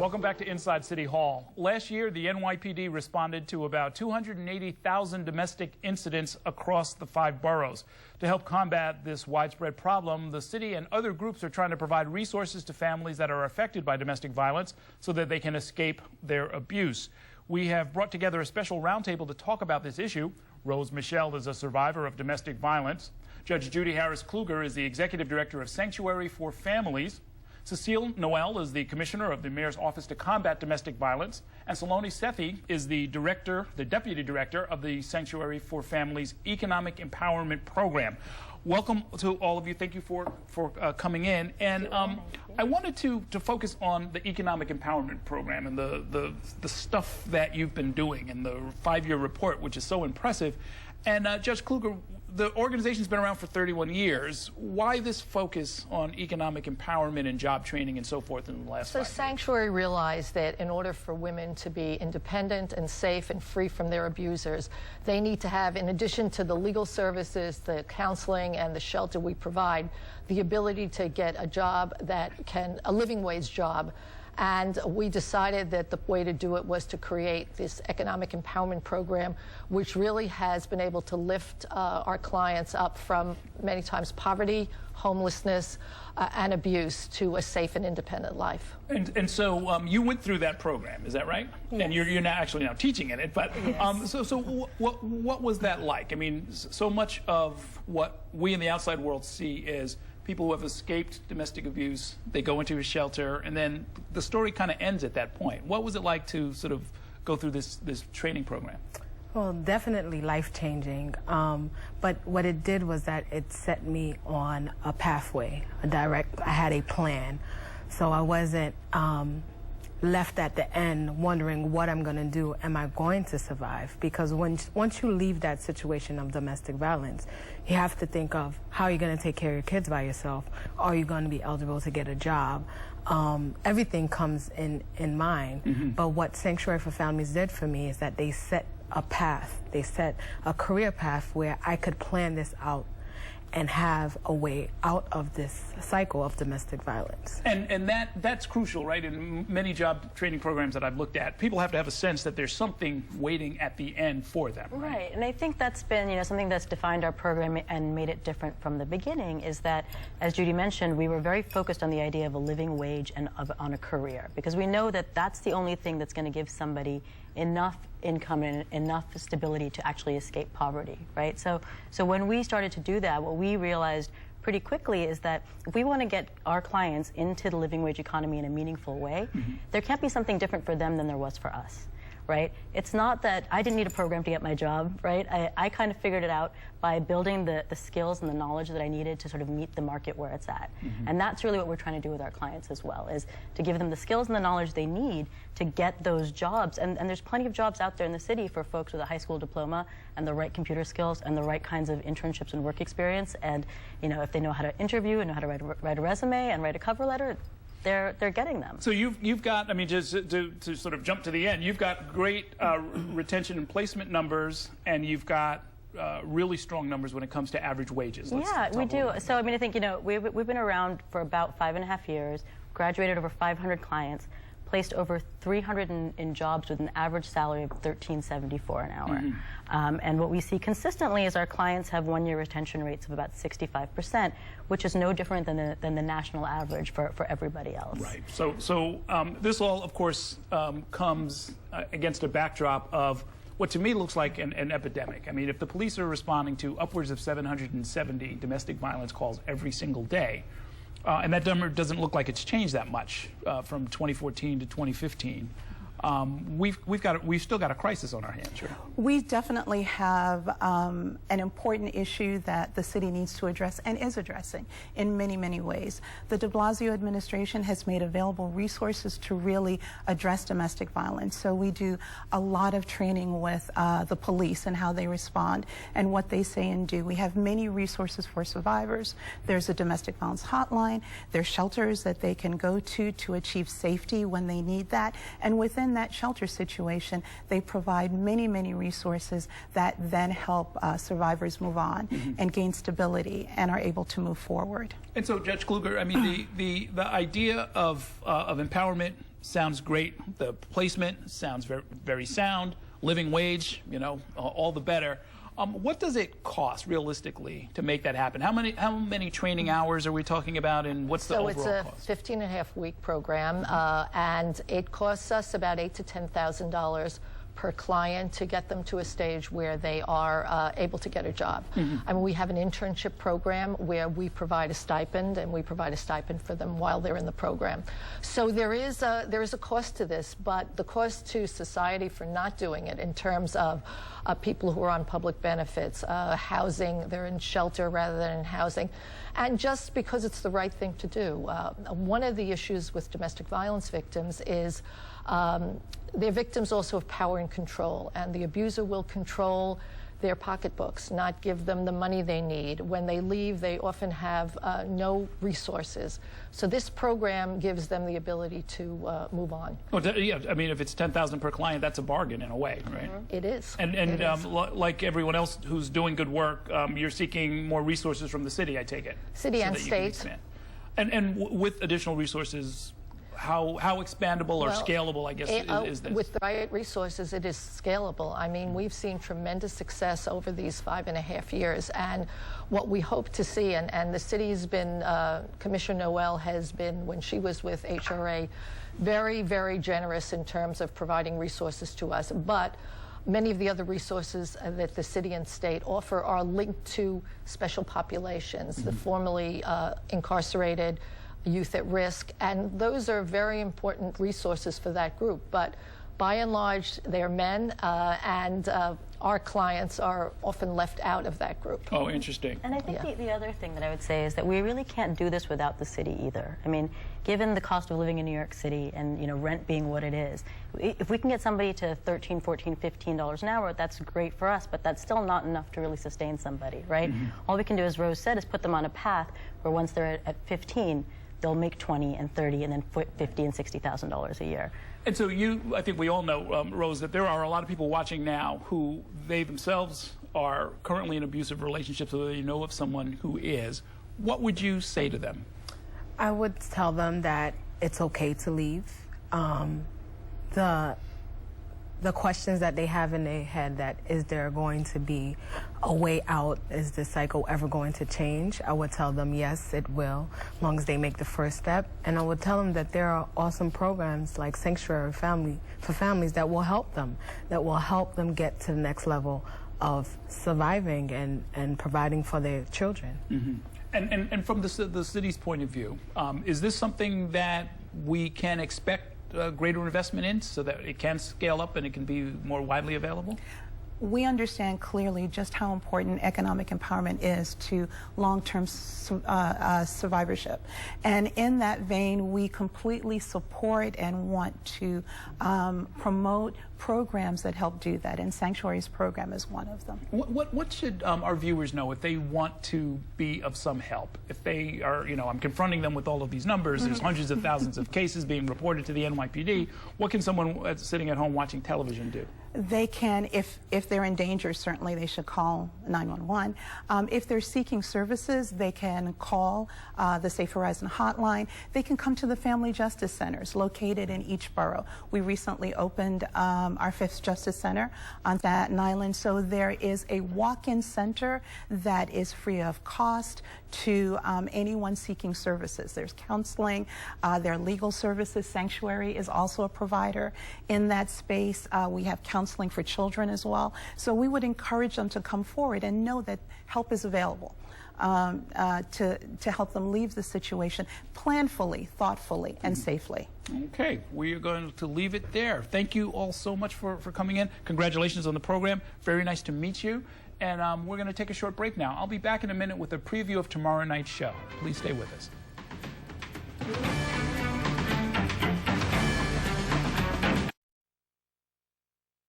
Welcome back to Inside City Hall. Last year, the NYPD responded to about 280,000 domestic incidents across the 5 boroughs. To help combat this widespread problem, the city and other groups are trying to provide resources to families that are affected by domestic violence so that they can escape their abuse. We have brought together a special roundtable to talk about this issue. Rose Michelle is a survivor of domestic violence. Judge Judy Harris Kluger is the executive director of Sanctuary for Families. Cecile Noel is the commissioner of the Mayor's Office to Combat Domestic Violence, and Saloni Sethi is the deputy director of the Sanctuary for Families Economic Empowerment Program. Welcome to all of you. Thank you for coming in. And I wanted to focus on the Economic Empowerment Program and the stuff that you've been doing and the 5-year report, which is so impressive. And Judge Kluger, the organization's been around for 31 years. Why this focus on economic empowerment and job training and so forth in the last 5 years? Sanctuary realized that in order for women to be independent and safe and free from their abusers, they need to have, in addition to the legal services, the counseling, and the shelter we provide, the ability to get a job a living wage job. And we decided that the way to do it was to create this economic empowerment program, which really has been able to lift our clients up from many times poverty, homelessness, and abuse to a safe and independent life. And so you went through that program, is that right? Yes. And you're now actually teaching in it. But yes. So what was that like? I mean, so much of what we in the outside world see is people who have escaped domestic abuse, they go into a shelter, and then the story kind of ends at that point. What was it like to sort of go through this training program? Well, definitely life-changing. But what it did was that it set me on a pathway, I had a plan. So I wasn't left at the end wondering what I'm going to do. Am I going to survive? Because once you leave that situation of domestic violence, you have to think of how you're going to take care of your kids by yourself. Are you going to be eligible to get a job? Everything comes in mind. Mm-hmm. But what Sanctuary for Families did for me is that they set a path. They set a career path where I could plan this out and have a way out of this cycle of domestic violence. And that's crucial, right? In many job training programs that I've looked at, people have to have a sense that there's something waiting at the end for them, right? Right, and I think that's been, something that's defined our program and made it different from the beginning is that, as Judy mentioned, we were very focused on the idea of a living wage and on a career, because we know that that's the only thing that's going to give somebody enough income and enough stability to actually escape poverty, right? So when we started to do that, what we realized pretty quickly is that if we want to get our clients into the living wage economy in a meaningful way, mm-hmm. there can't be something different for them than there was for us, right? It's not that I didn't need a program to get my job, right? I kind of figured it out by building the skills and the knowledge that I needed to sort of meet the market where it's at. Mm-hmm. And that's really what we're trying to do with our clients as well, is to give them the skills and the knowledge they need to get those jobs. And there's plenty of jobs out there in the city for folks with a high school diploma and the right computer skills and the right kinds of internships and work experience. And if they know how to interview and know how to write a resume and write a cover letter, they're getting them. So you've got, I mean, just to sort of jump to the end, you've got great retention and placement numbers, and you've got really strong numbers when it comes to average wages. Yeah, we do. So I mean, I think we've been around for about 5.5 years, graduated over 500 clients, placed over 300 in jobs with an average salary of $13.74 an hour. Mm-hmm. And what we see consistently is our clients have 1-year retention rates of about 65%, which is no different than the national average for everybody else. Right. So this all, of course, comes against a backdrop of what to me looks like an epidemic. I mean, if the police are responding to upwards of 770 domestic violence calls every single day, and that number doesn't look like it's changed that much from 2014 to 2015. We've still got a crisis on our hands, right? We definitely have an important issue that the city needs to address and is addressing in many, many ways. The de Blasio administration has made available resources to really address domestic violence. So we do a lot of training with the police and how they respond and what they say and do. We have many resources for survivors. There's a domestic violence hotline. There's shelters that they can go to achieve safety when they need that. And within in that shelter situation, they provide many, many resources that then help survivors move on and gain stability and are able to move forward. And so, Judge Kluger, I mean, the idea of empowerment sounds great. The placement sounds very, very sound. Living wage, you know, all the better. What does it cost realistically to make that happen? How many training hours are we talking about, and what's the overall cost? So it's a 15-and-a-half-week program, and it costs us about $8,000 to $10,000 per client to get them to a stage where they are able to get a job. I mean, we have an internship program where we provide a stipend, and we provide a stipend for them while they're in the program. So there is a cost to this, but the cost to society for not doing it in terms of people who are on public benefits, housing, they're in shelter rather than in housing, and just because it's the right thing to do. One of the issues with domestic violence victims is they're victims also of power and control, and the abuser will control their pocketbooks, not give them the money they need. When they leave, they often have no resources. So this program gives them the ability to move on. Oh, yeah, I mean, if it's $10,000 per client, that's a bargain in a way, right? It is. And it is. Like everyone else who's doing good work, you're seeking more resources from the city, I take it. City and state. And with additional resources, how expandable or scalable, I guess, is this? With the right resources, it is scalable. I mean, we've seen tremendous success over these 5.5 years, and what we hope to see, and the city's been, Commissioner Noel has been, when she was with HRA, very, very generous in terms of providing resources to us. But many of the other resources that the city and state offer are linked to special populations, the formerly incarcerated, youth at risk, and those are very important resources for that group. But by and large, they're men, and our clients are often left out of that group. Oh, interesting. And I think the other thing that I would say is that we really can't do this without the city either. I mean, given the cost of living in New York City and, you know, rent being what it is, if we can get somebody to $13, $14, $15 an hour, that's great for us, but that's still not enough to really sustain somebody, right? All we can do, as Rose said, is put them on a path where once they're at 15, they'll make 20 and 30 and then $50,000 and $60,000 a year. And so I think we all know, Rose, that there are a lot of people watching now who they themselves are currently in abusive relationships, or they know of someone who is. What would you say to them? I would tell them that it's okay to leave. The questions that they have in their head, that is there going to be a way out? Is the cycle ever going to change? I would tell them yes, it will, as long as they make the first step. And I would tell them that there are awesome programs like Sanctuary for Families that will help them, get to the next level of surviving and providing for their children. And from the city's point of view, is this something that we can expect greater investment in so that it can scale up and it can be more widely available? We understand clearly just how important economic empowerment is to long-term survivorship. And in that vein, we completely support and want to promote programs that help do that, and Sanctuary's program is one of them. What should our viewers know if they want to be of some help? If they are, you know, I'm confronting them with all of these numbers, there's hundreds of thousands of cases being reported to the NYPD. What can someone sitting at home watching television do? They can, if they're in danger, certainly they should call 911. If they're seeking services, they can call the Safe Horizon hotline. They can come to the Family Justice Centers located in each borough. We recently opened our 5th Justice Center on Staten Island, so there is a walk-in center that is free of cost to anyone seeking services. There's counseling, there are legal services. Sanctuary is also a provider in that space. We have counseling for children as well. So we would encourage them to come forward and know that help is available to help them leave the situation planfully, thoughtfully, and safely. Okay, we are going to leave it there. Thank you all so much for coming in. Congratulations on the program. Very nice to meet you. And we're going to take a short break now. I'll be back in a minute with a preview of tomorrow night's show. Please stay with us.